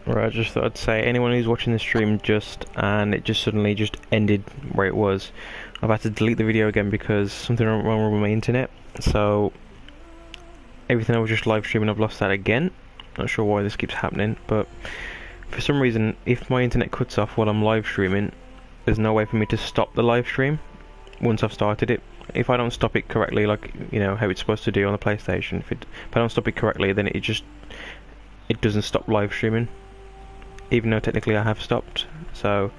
Right, I just thought I'd say anyone who's watching the stream and it just suddenly just ended where it was. I've had to delete the video again because something went wrong with my internet. So everything I was just live streaming, I've lost that again. Not sure why this keeps happening, but for some reason, if my internet cuts off while I'm live streaming, there's no way for me to stop the live stream once I've started it. If I don't stop it correctly, like how it's supposed to do on the PlayStation, if I don't stop it correctly, then it doesn't stop live streaming, even though technically I have stopped. So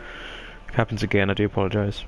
if it happens again, I do apologise.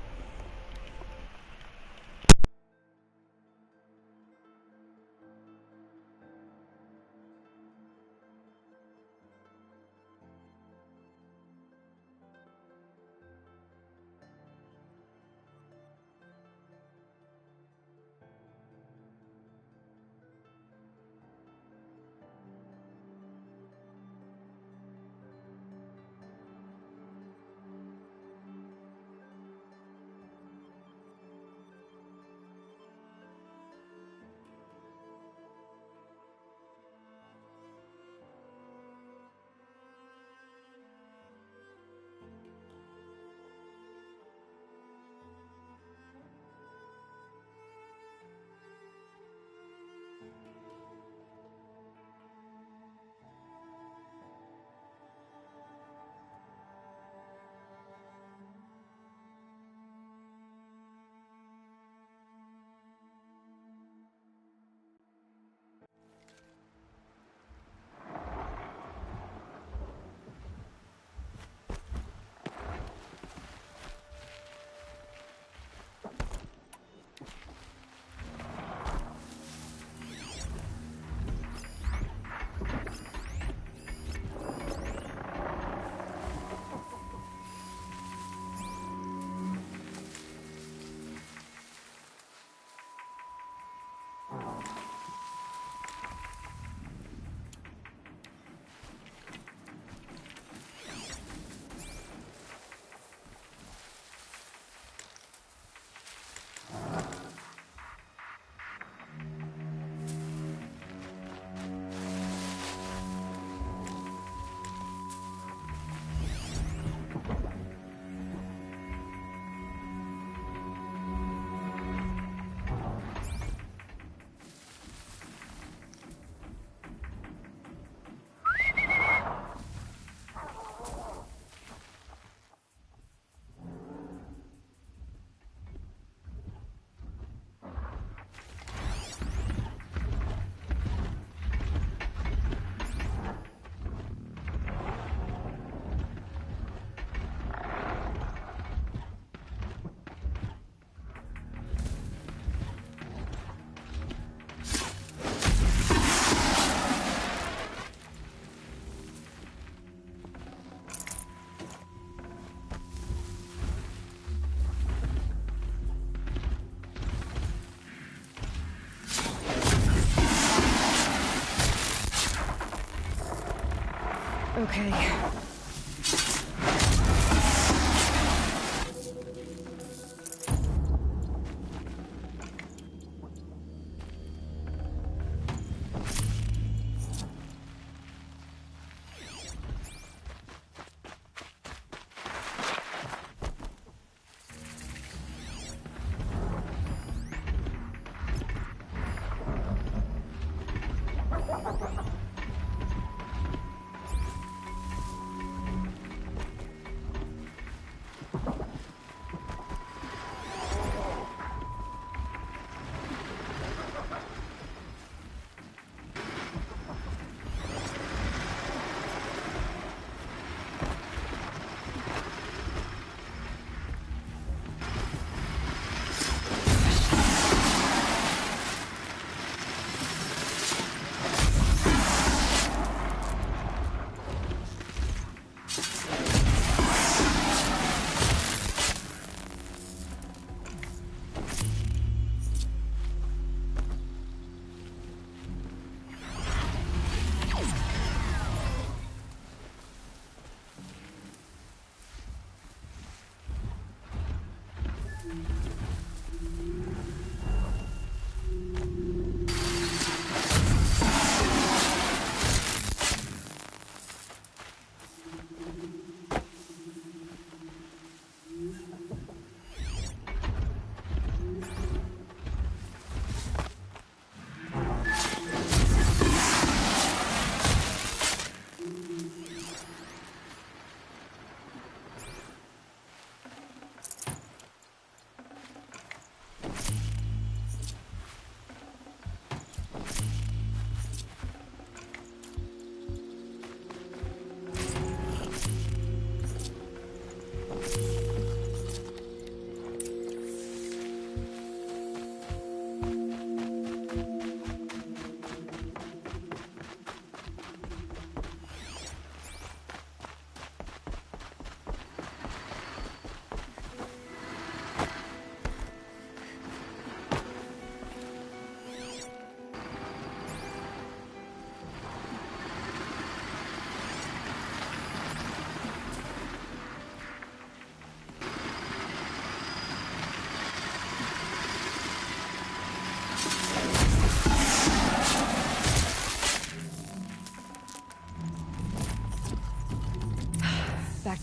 Okay.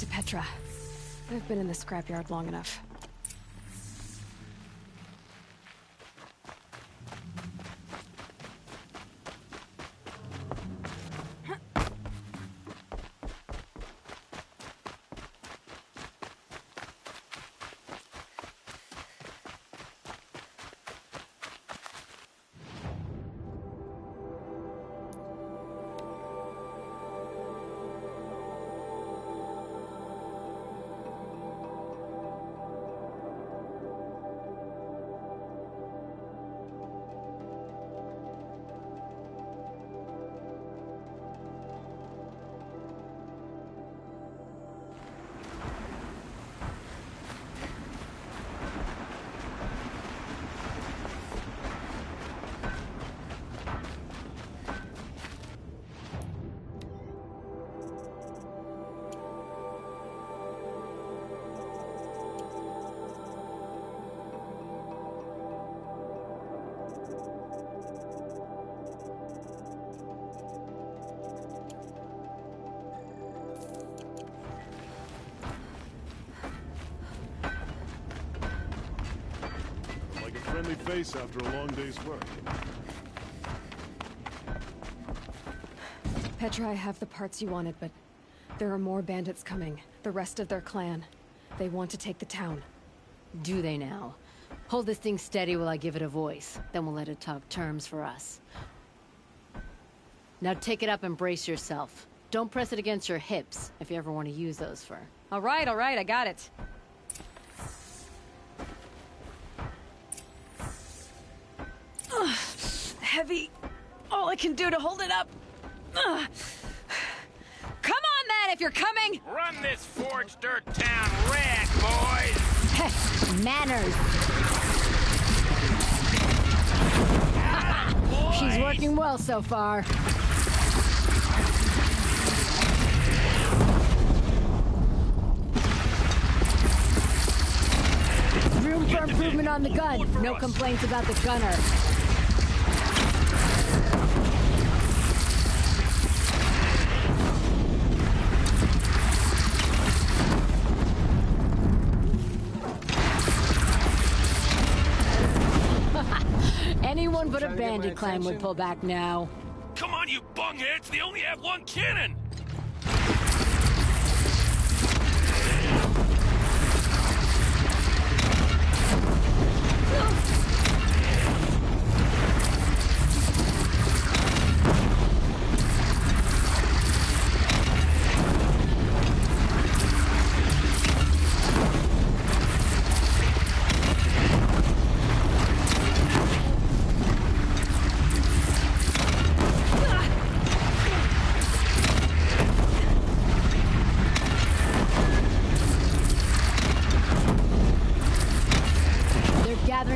to Petra. I've been in the scrapyard long enough. Friendly face after a long day's work. Petra, I have the parts you wanted, but there are more bandits coming. The rest of their clan. They want to take the town. Do they now? Hold this thing steady while I give it a voice. Then we'll let it talk terms for us. Now take it up and brace yourself. Don't press it against your hips, if you ever want to use those for... All right, I got it. Heavy. All I can do to hold it up. Come on, then, if you're coming! Run this forged dirt town red, boys! Manners! She's working well so far. Room for improvement on the gun. No complaints about the gunner. Anyone but a bandit clan would pull back now. Come on, you bungheads! They only have one cannon!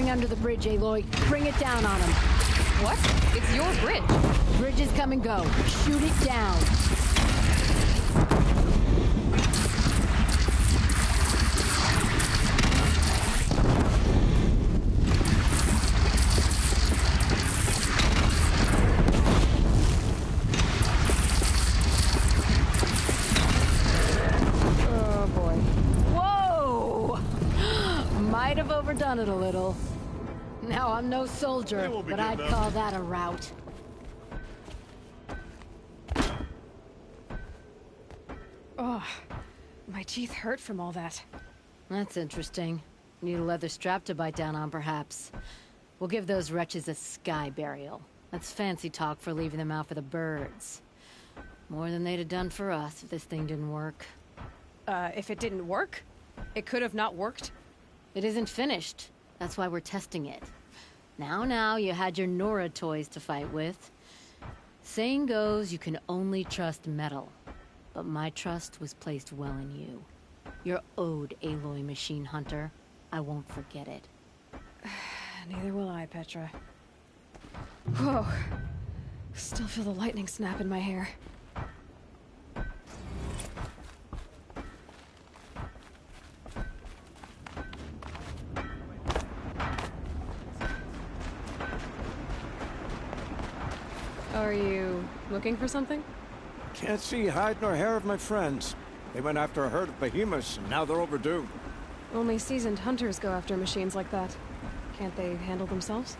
Under the bridge, Aloy. Bring it down on him. What? It's your bridge. Bridges come and go. Shoot it down. Oh, boy. Whoa! Might have overdone it a little. Now, I'm no soldier, but I'd call that a rout. Oh, my teeth hurt from all that. That's interesting. Need a leather strap to bite down on, perhaps. We'll give those wretches a sky burial. That's fancy talk for leaving them out for the birds. More than they'd have done for us if this thing didn't work. If it didn't work? It could have not worked? It isn't finished. That's why we're testing it. Now, you had your Nora toys to fight with. Saying goes, you can only trust metal. But my trust was placed well in you. You're owed, Aloy Machine Hunter. I won't forget it. Neither will I, Petra. Whoa. Still feel the lightning snap in my hair. Are you looking for something? Can't see hide nor hair of my friends. They went after a herd of behemoths, and now they're overdue. Only seasoned hunters go after machines like that. Can't they handle themselves?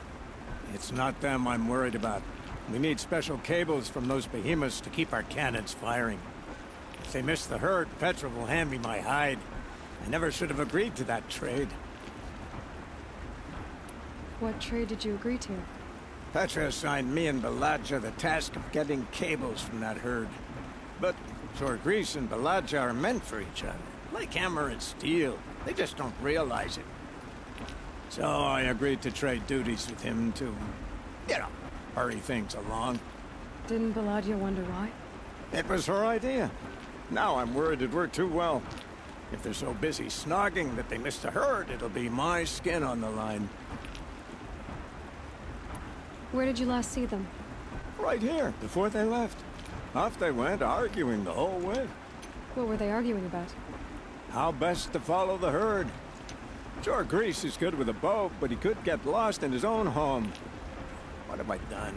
It's not them I'm worried about. We need special cables from those behemoths to keep our cannons firing. If they miss the herd, Petra will hand me my hide. I never should have agreed to that trade. What trade did you agree to? Petra assigned me and Baladja the task of getting cables from that herd. But Jorgris and Baladja are meant for each other, like hammer and steel. They just don't realize it. So I agreed to trade duties with him to, you know, hurry things along. Didn't Baladja wonder why? It was her idea. Now I'm worried it worked too well. If they're so busy snogging that they missed the herd, it'll be my skin on the line. Where did you last see them? Right here, before they left. Off they went, arguing the whole way. What were they arguing about? How best to follow the herd. Jorgris is good with a bow, but he could get lost in his own home. What have I done?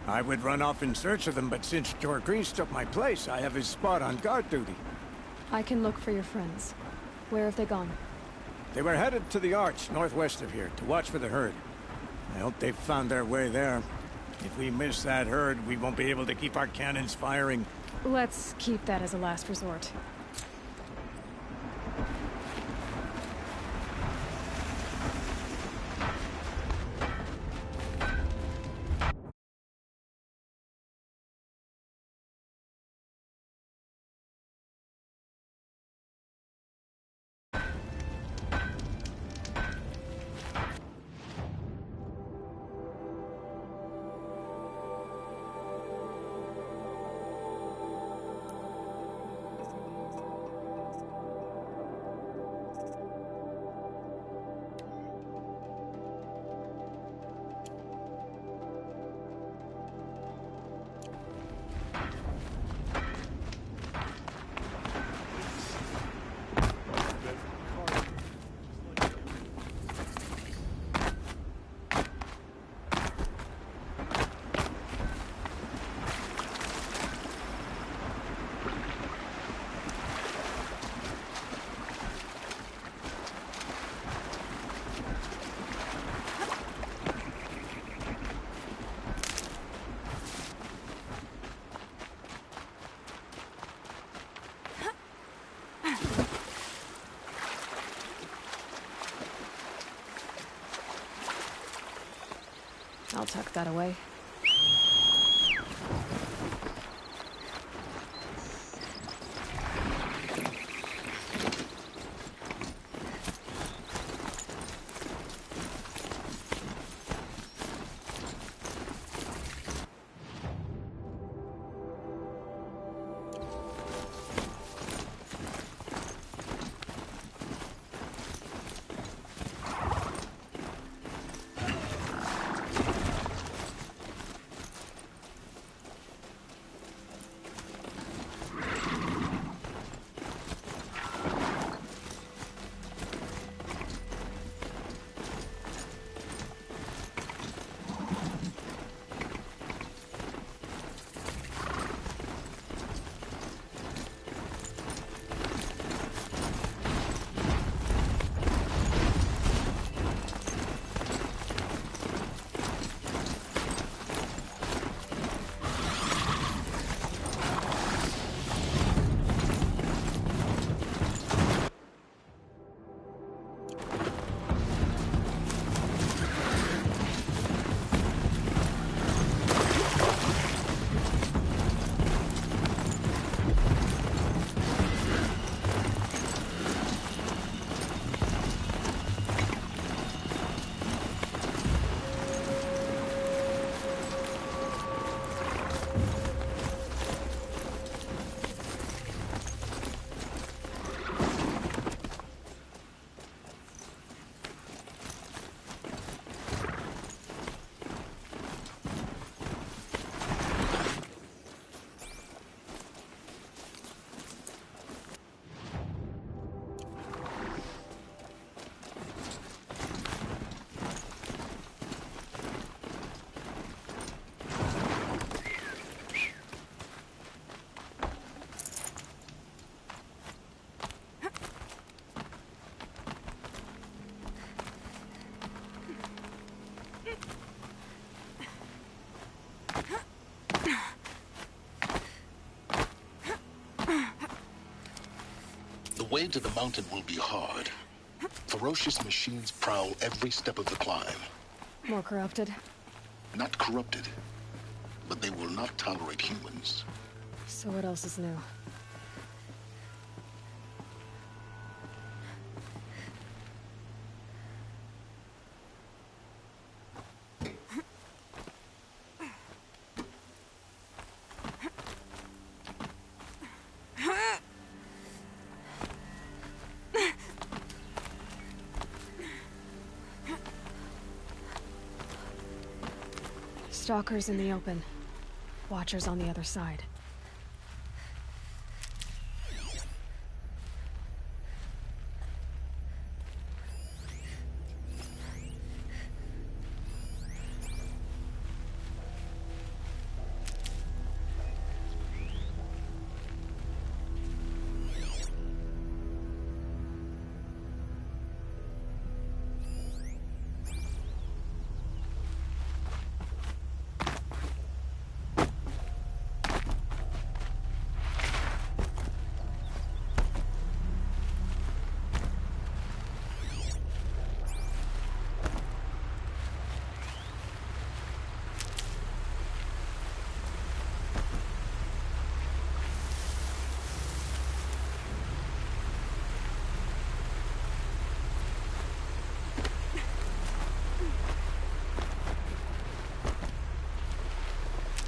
I would run off in search of them, but since Jorgris took my place, I have his spot on guard duty. I can look for your friends. Where have they gone? They were headed to the arch northwest of here to watch for the herd. I hope they've found their way there. If we miss that herd, we won't be able to keep our cannons firing. Let's keep that as a last resort. I'll tuck that away. way to the mountain will be hard. Ferocious machines prowl every step of the climb. More corrupted? Not corrupted, but they will not tolerate humans. So what else is new? Stalkers in the open. Watchers on the other side.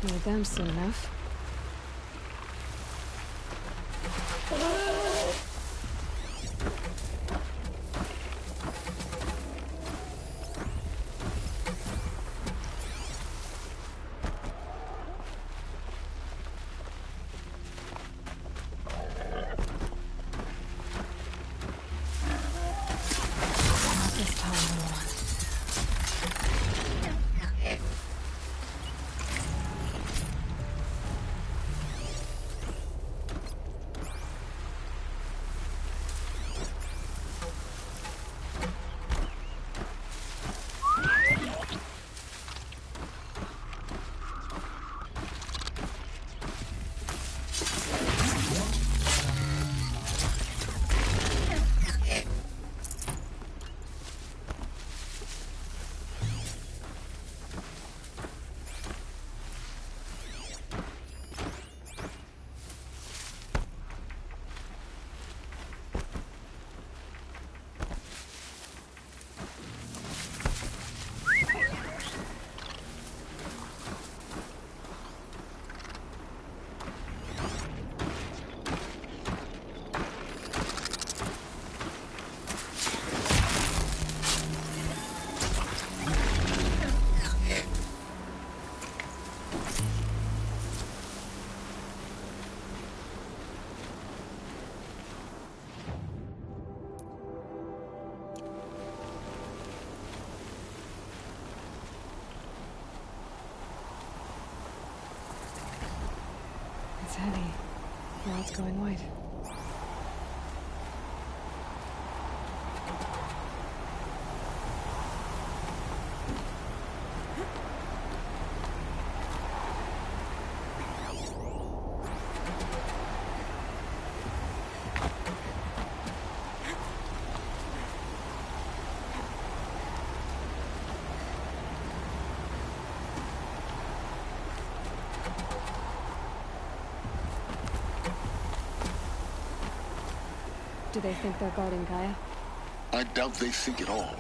Need them soon enough. Not this time, little one. It's heavy. Now it's going white. Do they think they're guarding Gaia? I doubt they think at all.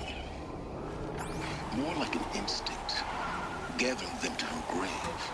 More like an instinct, gathering them to her grave.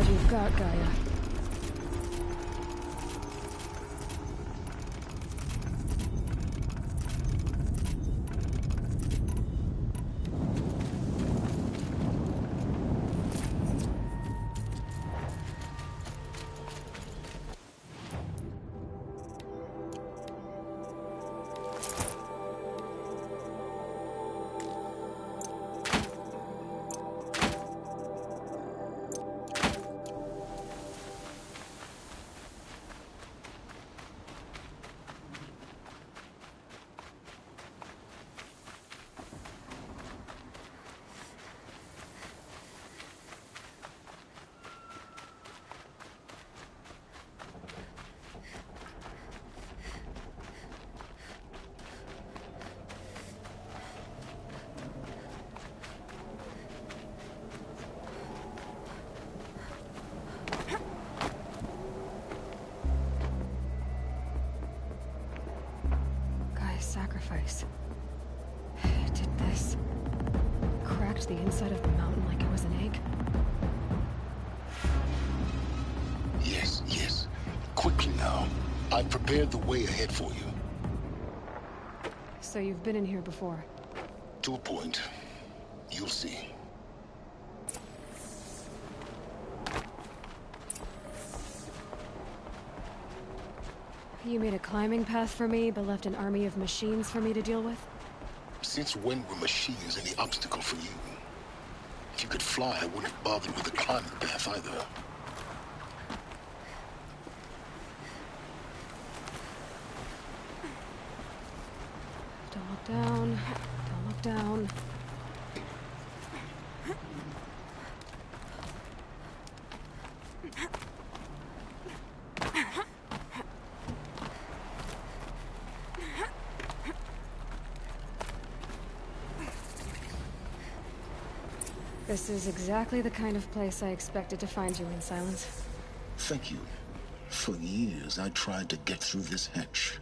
card you've got, Gaia. Sacrifice. It did this. Cracked the inside of the mountain like it was an egg. Yes, yes. Quickly now. I've prepared the way ahead for you. So you've been in here before? To a point. You'll see. You made a climbing path for me, but left an army of machines for me to deal with? Since when were machines any obstacle for you? If you could fly, I wouldn't have bothered with the climbing path either. Don't look down. Don't look down. This is exactly the kind of place I expected to find you in, Silence. Thank you. For years, I tried to get through this hatch.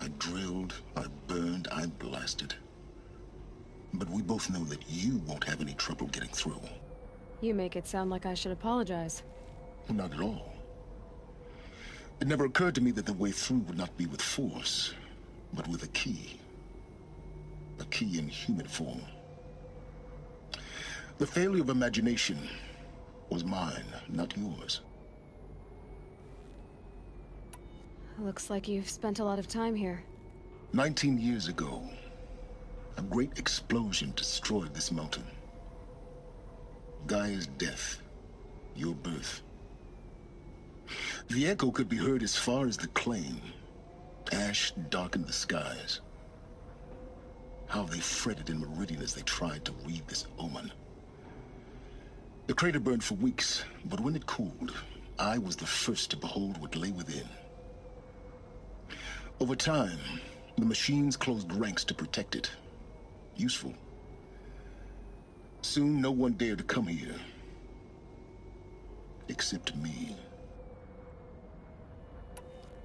I drilled, I burned, I blasted. But we both know that you won't have any trouble getting through. You make it sound like I should apologize. Not at all. It never occurred to me that the way through would not be with force, but with a key. A key in human form. The failure of imagination was mine, not yours. Looks like you've spent a lot of time here. 19 years ago, a great explosion destroyed this mountain. Gaia's death, your birth. The echo could be heard as far as the claim. Ash darkened the skies. How they fretted in Meridian as they tried to read this omen. The crater burned for weeks, but when it cooled, I was the first to behold what lay within. Over time, the machines closed ranks to protect it. Useful. Soon, no one dared to come here. Except me.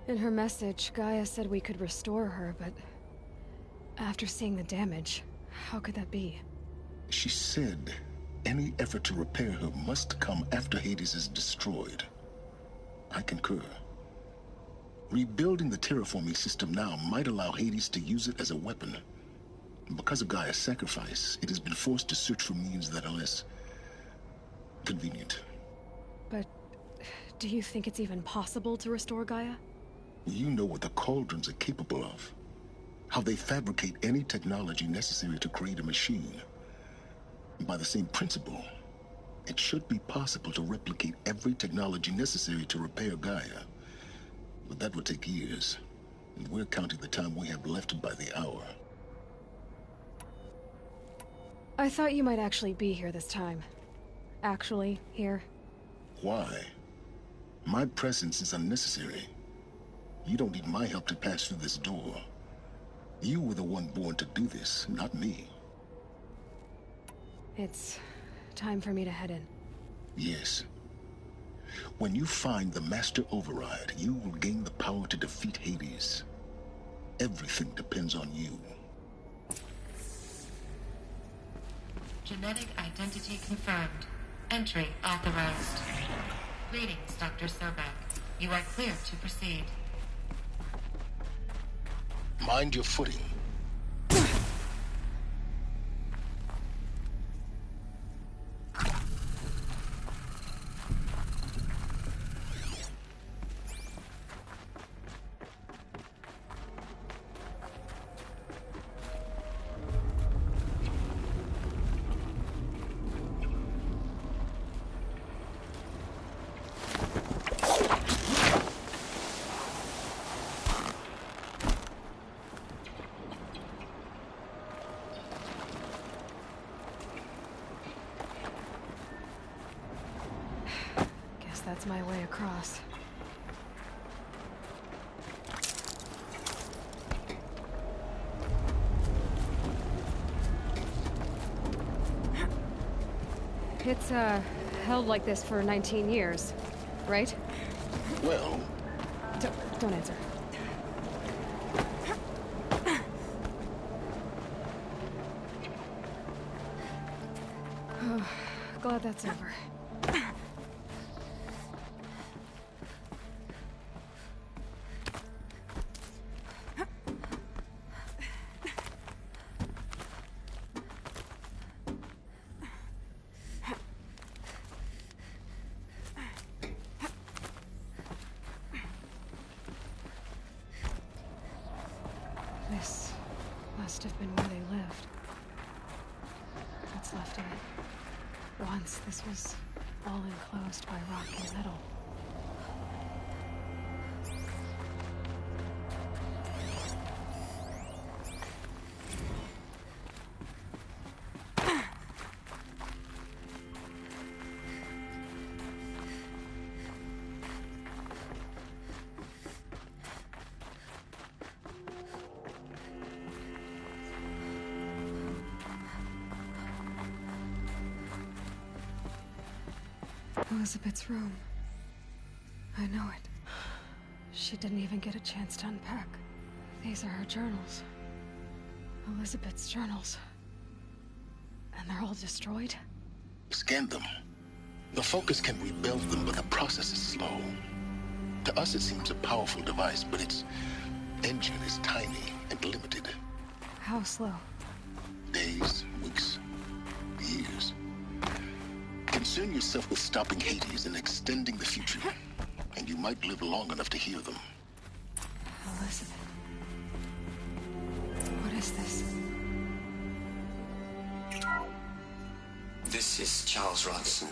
In her message, Gaia said we could restore her, but after seeing the damage, how could that be? She said any effort to repair her must come after Hades is destroyed. I concur. Rebuilding the terraforming system now might allow Hades to use it as a weapon. Because of Gaia's sacrifice, it has been forced to search for means that are less convenient. But do you think it's even possible to restore Gaia? You know what the Cauldrons are capable of. How they fabricate any technology necessary to create a machine. By the same principle, it should be possible to replicate every technology necessary to repair Gaia. But that would take years, and we're counting the time we have left by the hour. I thought you might actually be here this time. Actually, here. Why? My presence is unnecessary. You don't need my help to pass through this door. You were the one born to do this, not me. It's time for me to head in. Yes. When you find the Master Override, you will gain the power to defeat Hades. Everything depends on you. Genetic identity confirmed. Entry authorized. Greetings, Dr. Sobek. You are clear to proceed. Mind your footing. That's my way across. It's, held like this for 19 years, right? Well... Don't answer. Glad that's over. This must have been where they lived. What's left of it? Once this was all enclosed by rock and metal. Elizabeth's room. I know it. She didn't even get a chance to unpack. These are her journals. Elizabeth's journals. And they're all destroyed? Scan them. The Focus can rebuild them, but the process is slow. To us, it seems a powerful device, but its engine is tiny and limited. How slow? Days, weeks, years. Concern yourself with stopping Hades and extending the future, and you might live long enough to hear them. Elizabeth. What is this? This is Charles Ronson.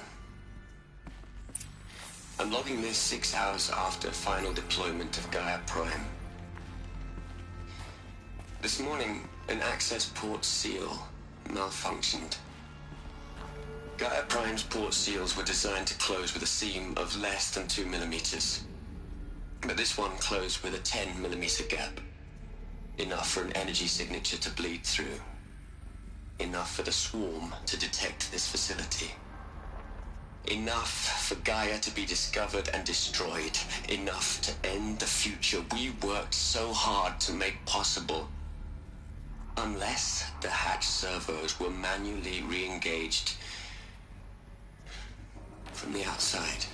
I'm logging this 6 hours after final deployment of Gaia Prime. This morning, an access port seal malfunctioned. Gaia Prime's port seals were designed to close with a seam of less than 2 millimeters. But this one closed with a 10 millimeter gap. Enough for an energy signature to bleed through. Enough for the swarm to detect this facility. Enough for Gaia to be discovered and destroyed. Enough to end the future we worked so hard to make possible. Unless the hatch servos were manually re-engaged from the outside.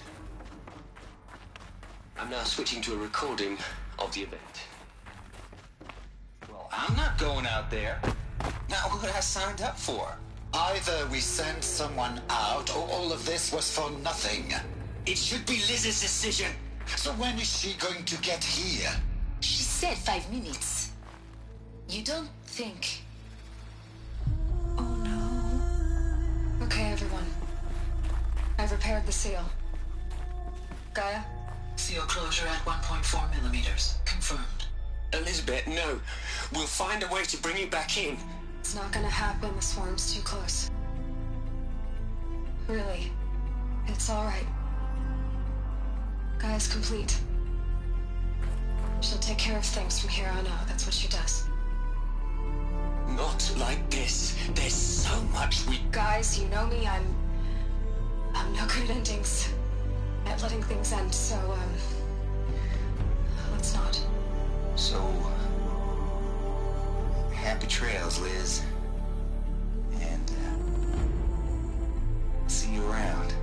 I'm now switching to a recording of the event. Well, I'm not going out there. Not what I signed up for. Either we send someone out, or all of this was for nothing. It should be Liz's decision. So when is she going to get here? She said 5 minutes. You don't think... Oh no. Okay, everyone. I've repaired the seal. Gaia? Seal closure at 1.4 millimeters. Confirmed. Elizabeth, no. We'll find a way to bring you back in. It's not gonna happen. The swarm's too close. Really. It's alright. Gaia's complete. She'll take care of things from here on out. That's what she does. Not like this. There's so much we... Guys, you know me. I'm no good at endings. At letting things end, so, let's not. So... happy trails, Liz. And, see you around.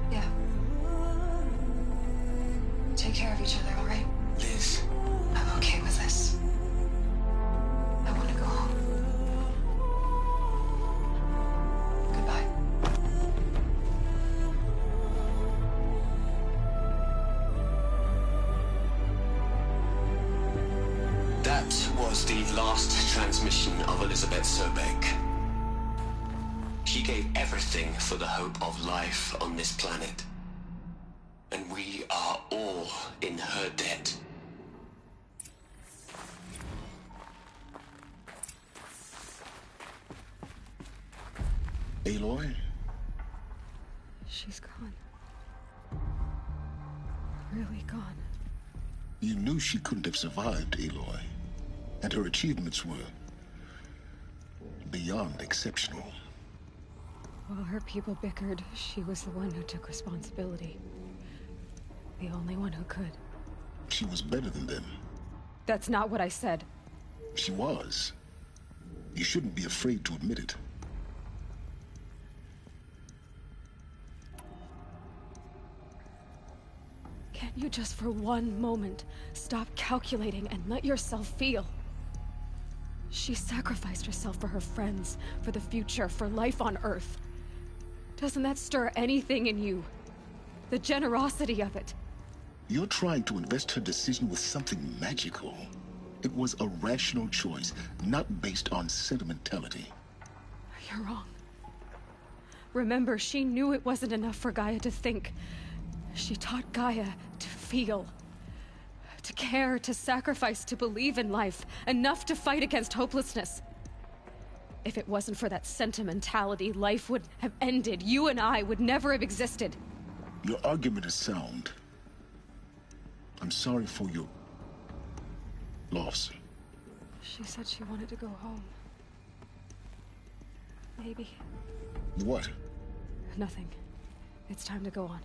the last transmission of Elizabeth Sobek. She gave everything for the hope of life on this planet. And we are all in her debt. Aloy? She's gone. Really gone. You knew she couldn't have survived, Aloy. And her achievements were beyond exceptional. While her people bickered, she was the one who took responsibility. The only one who could. She was better than them. That's not what I said. She was. You shouldn't be afraid to admit it. Can't you just for one moment stop calculating and let yourself feel? She sacrificed herself for her friends, for the future, for life on Earth. Doesn't that stir anything in you? The generosity of it. You're trying to invest her decision with something magical. It was a rational choice, not based on sentimentality. You're wrong. Remember, she knew it wasn't enough for Gaia to think. She taught Gaia to feel. To care, to sacrifice, to believe in life. Enough to fight against hopelessness. If it wasn't for that sentimentality, life would have ended. You and I would never have existed. Your argument is sound. I'm sorry for your loss. She said she wanted to go home. Maybe. What? Nothing. It's time to go on.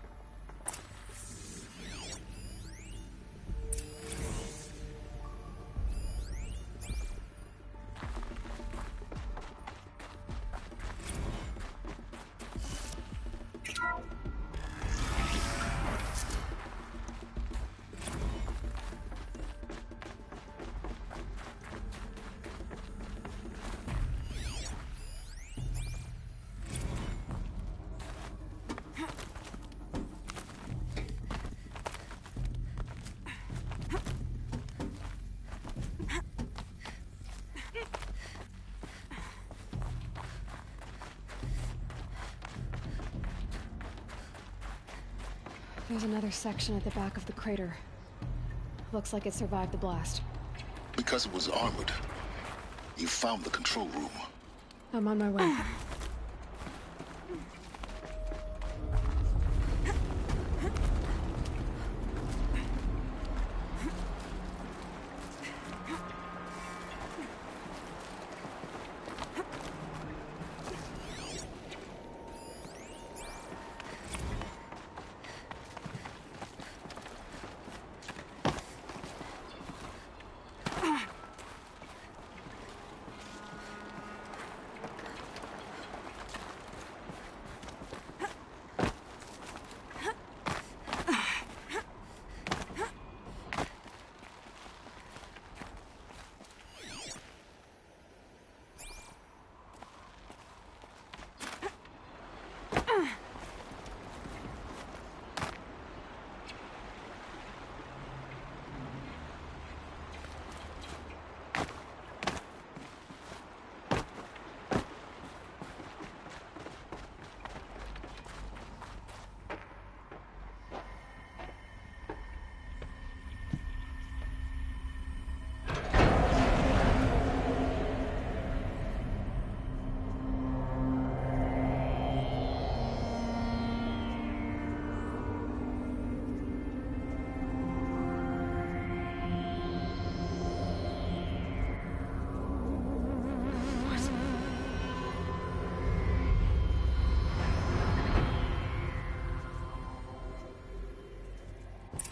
There's another section at the back of the crater. Looks like it survived the blast. Because it was armored. You found the control room. I'm on my way.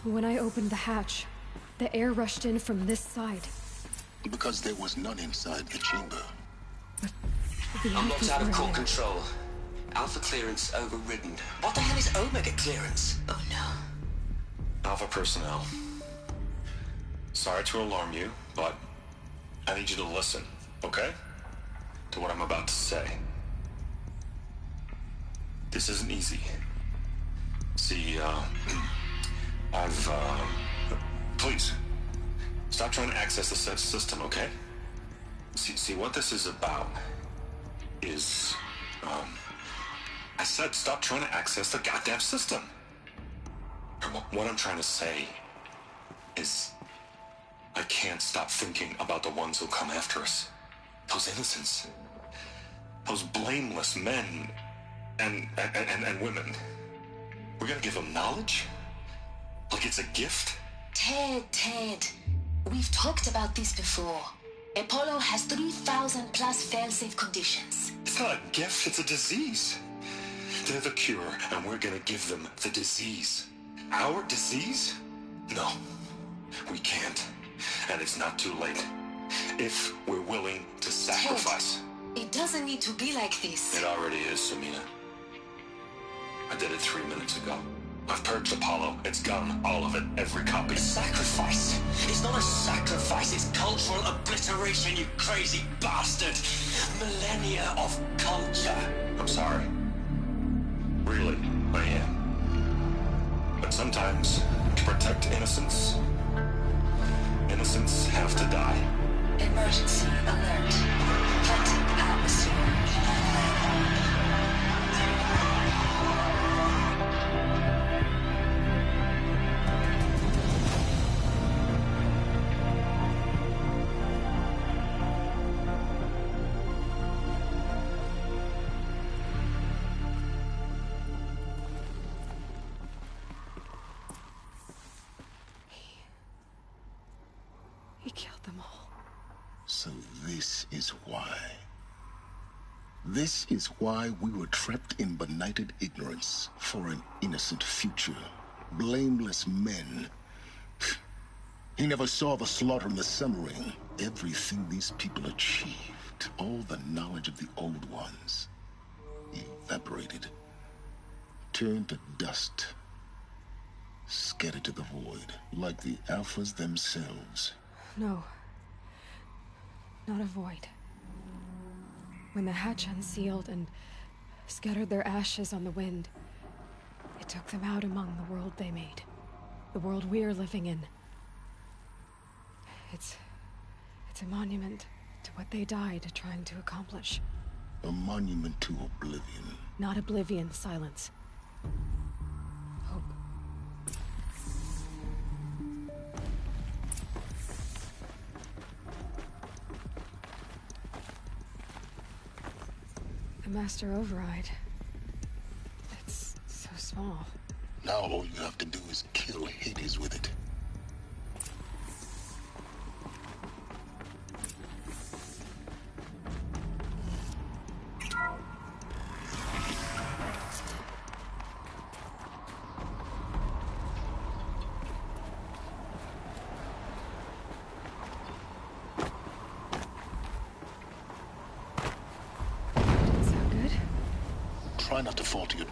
When I opened the hatch, the air rushed in from this side. Because there was none inside the chamber. I'm locked out of core control. Alpha clearance overridden. What the hell is Omega clearance? Oh no. Alpha personnel. Sorry to alarm you, but I need you to listen, okay? To what I'm about to say. This isn't easy. See, please, stop trying to access the system, okay? See what this is about is, I said stop trying to access the goddamn system. What I'm trying to say is I can't stop thinking about the ones who come after us. Those innocents. Those blameless men and women. We're gonna give them knowledge? Like it's a gift? Ted. We've talked about this before. Apollo has 3,000 plus fail-safe conditions. It's not a gift, it's a disease. They're the cure, and we're gonna give them the disease. Our disease? No, we can't. And it's not too late. If we're willing to sacrifice. Ted, it doesn't need to be like this. It already is, Samina. I did it 3 minutes ago. I've purged Apollo. It's gone. All of it. Every copy. Sacrifice? It's not a sacrifice. It's cultural obliteration, you crazy bastard. Millennia of culture. I'm sorry. Really, I am. But sometimes, to protect innocence, innocents have to die. Emergency alert. Threatened atmosphere. He killed them all. So this is why. This is why we were trapped in benighted ignorance for an innocent future. Blameless men. He never saw the slaughter and the summering. Everything these people achieved, all the knowledge of the old ones, evaporated, turned to dust, scattered to the void, like the Alphas themselves. No. Not a void. When the hatch unsealed and scattered their ashes on the wind, it took them out among the world they made. The world we're living in. It's a monument to what they died trying to accomplish. A monument to oblivion. Not oblivion, silence. Hope. The master override. It's so small. Now all you have to do is kill Hades with it. Try not to fall to your...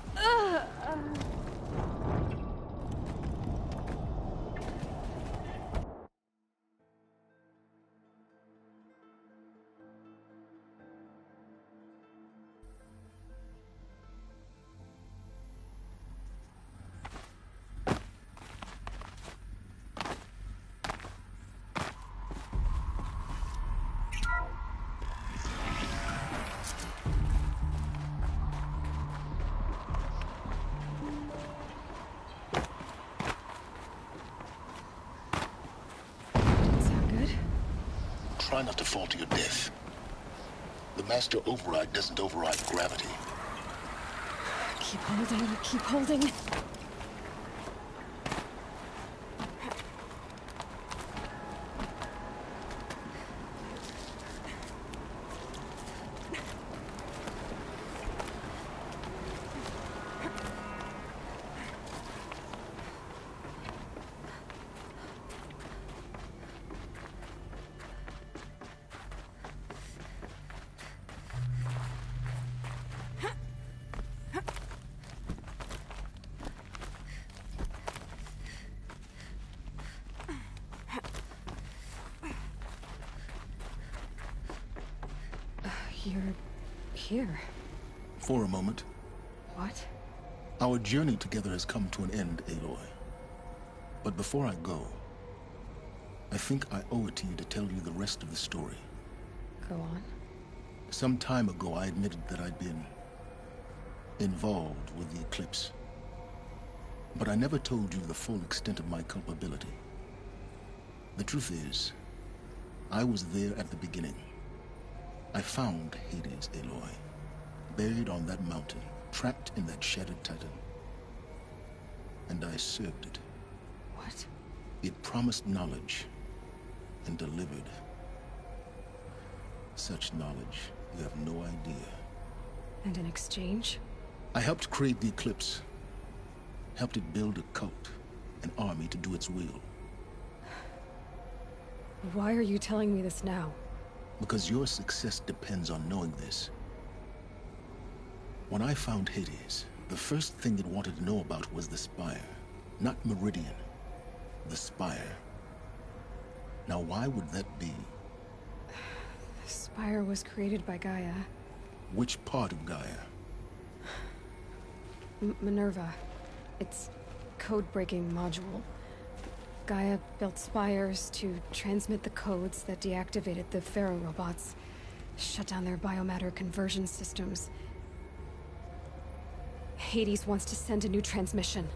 Try not to fall to your death. The master override doesn't override gravity. Keep holding, keep holding. You're here. For a moment. What? Our journey together has come to an end, Aloy. But before I go, I think I owe it to you to tell you the rest of the story. Go on. Some time ago, I admitted that I'd been involved with the eclipse. But I never told you the full extent of my culpability. The truth is, I was there at the beginning. I found Hades, Aloy, buried on that mountain, trapped in that shattered titan. And I served it. What? It promised knowledge and delivered. Such knowledge, you have no idea. And in exchange? I helped create the Eclipse. Helped it build a cult, an army to do its will. Why are you telling me this now? Because your success depends on knowing this. When I found Hades, the first thing it wanted to know about was the Spire. Not Meridian. The Spire. Now why would that be? The Spire was created by Gaia. Which part of Gaia? Minerva. Its code-breaking module. Gaia built spires to transmit the codes that deactivated the Pharaoh robots, shut down their biomatter conversion systems. Hades wants to send a new transmission.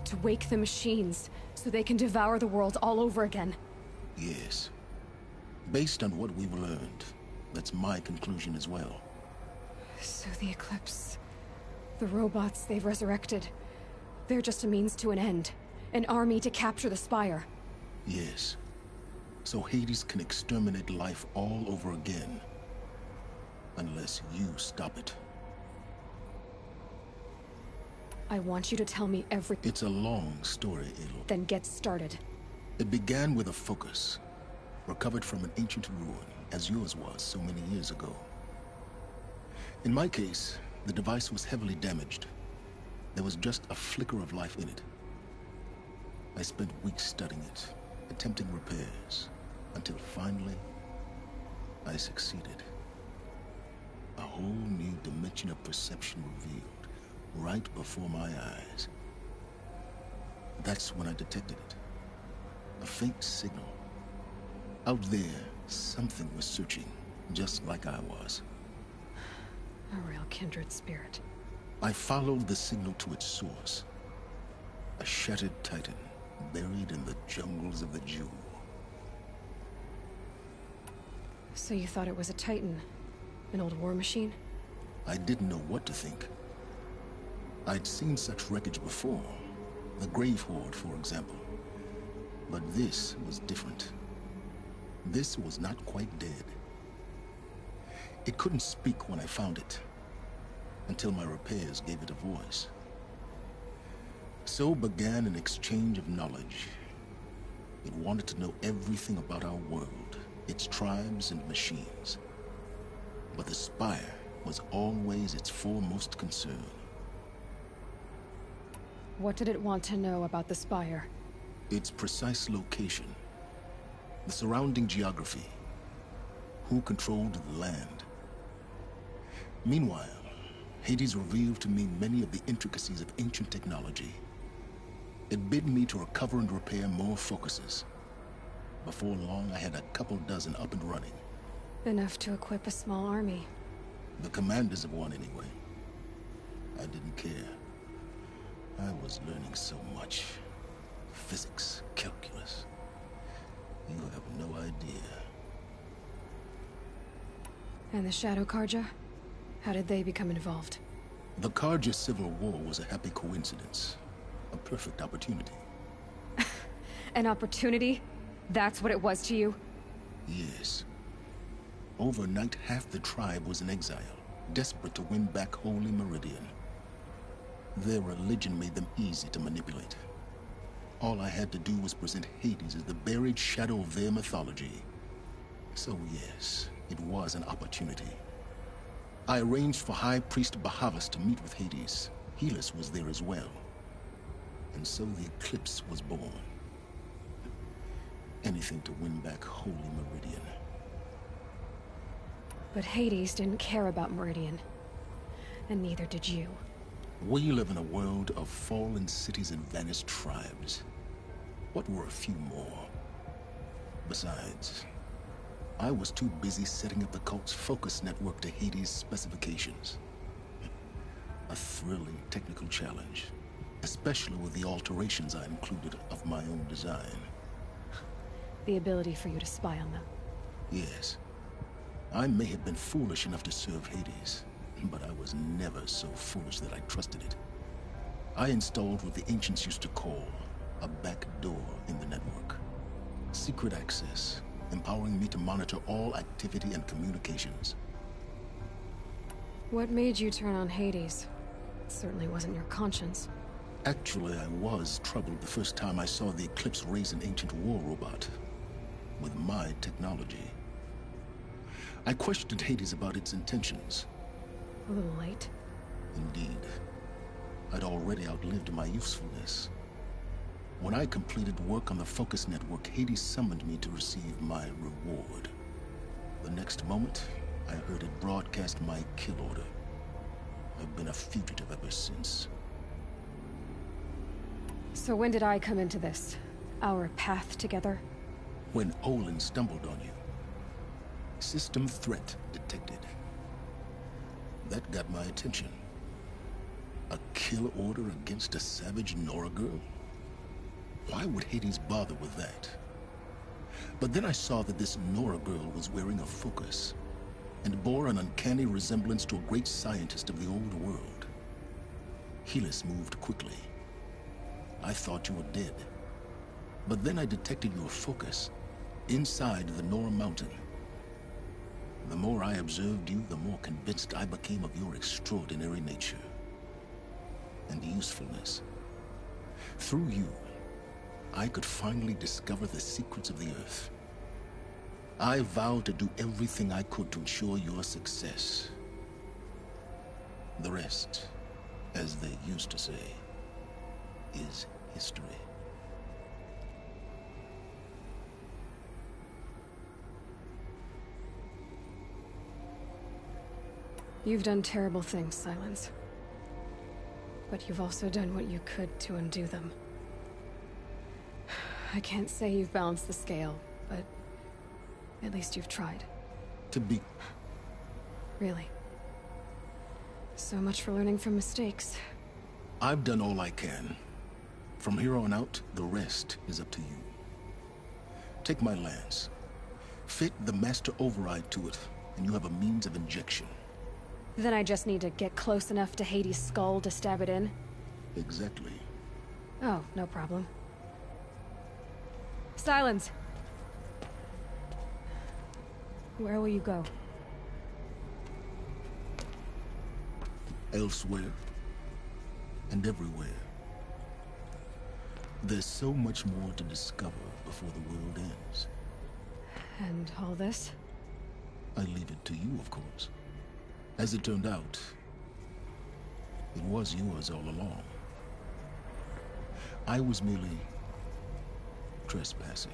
To wake the machines, so they can devour the world all over again. Yes. Based on what we've learned, that's my conclusion as well. So the Eclipse... the robots they've resurrected... they're just a means to an end. An army to capture the Spire. Yes. So Hades can exterminate life all over again. Unless you stop it. I want you to tell me every... It's a long story, Aloy. Then get started. It began with a focus. Recovered from an ancient ruin, as yours was so many years ago. In my case, the device was heavily damaged. There was just a flicker of life in it. I spent weeks studying it, attempting repairs, until finally, I succeeded. A whole new dimension of perception revealed, right before my eyes. That's when I detected it. A faint signal. Out there, something was searching, just like I was. A real kindred spirit. I followed the signal to its source. A shattered titan, buried in the jungles of the Jewel. So you thought it was a titan? An old war machine? I didn't know what to think. I'd seen such wreckage before. The Grave Horde, for example. But this was different. This was not quite dead. It couldn't speak when I found it, until my repairs gave it a voice. So began an exchange of knowledge. It wanted to know everything about our world, its tribes and machines. But the Spire was always its foremost concern. What did it want to know about the Spire? Its precise location, the surrounding geography, who controlled the land. Meanwhile, Hades revealed to me many of the intricacies of ancient technology. It bid me to recover and repair more focuses. Before long, I had a couple dozen up and running. Enough to equip a small army. The commanders of one, anyway. I didn't care. I was learning so much. Physics, calculus. You have no idea. And the Shadow Karja? How did they become involved? The Karja Civil War was a happy coincidence. A perfect opportunity. An opportunity? That's what it was to you? Yes. Overnight, half the tribe was in exile, desperate to win back Holy Meridian. Their religion made them easy to manipulate. All I had to do was present Hades as the buried shadow of their mythology. So yes, it was an opportunity. I arranged for High Priest Bahavas to meet with Hades. Helis was there as well. And so the Eclipse was born. Anything to win back Holy Meridian. But Hades didn't care about Meridian. And neither did you. We live in a world of fallen cities and vanished tribes. What were a few more? Besides, I was too busy setting up the cult's focus network to Hades' specifications. A thrilling technical challenge, especially with the alterations I included of my own design. The ability for you to spy on them. Yes. I may have been foolish enough to serve Hades, but I was never so foolish that I trusted it. I installed what the ancients used to call a back door in the network. Secret access, empowering me to monitor all activity and communications. What made you turn on Hades? It certainly wasn't your conscience. Actually, I was troubled the first time I saw the Eclipse raise an ancient war robot with my technology. I questioned Hades about its intentions. A little late. Indeed. I'd already outlived my usefulness. When I completed work on the Focus Network, Hades summoned me to receive my reward. The next moment, I heard it broadcast my kill order. I've been a fugitive ever since. So when did I come into this? Our path together? When Olin stumbled on you. System threat detected. That got my attention. A kill order against a savage Nora girl? Why would Hades bother with that? But then I saw that this Nora girl was wearing a focus, and bore an uncanny resemblance to a great scientist of the old world. Helis moved quickly. I thought you were dead. But then I detected your focus inside the Nora mountain. The more I observed you, the more convinced I became of your extraordinary nature and usefulness. Through you, I could finally discover the secrets of the Earth. I vowed to do everything I could to ensure your success. The rest, as they used to say, is history. You've done terrible things, Silence. But you've also done what you could to undo them. I can't say you've balanced the scale, but at least you've tried. To be... Really. So much for learning from mistakes. I've done all I can. From here on out, the rest is up to you. Take my lance. Fit the master override to it, and you have a means of injection. Then I just need to get close enough to Hades' skull to stab it in? Exactly. Oh, no problem. Silence! Where will you go? Elsewhere. And everywhere. There's so much more to discover before the world ends. And all this? I leave it to you, of course. As it turned out, it was yours all along. I was merely trespassing.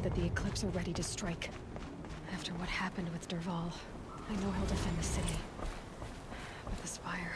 That the Eclipse are ready to strike. After what happened with Derval, I know he'll defend the city. But the Spire...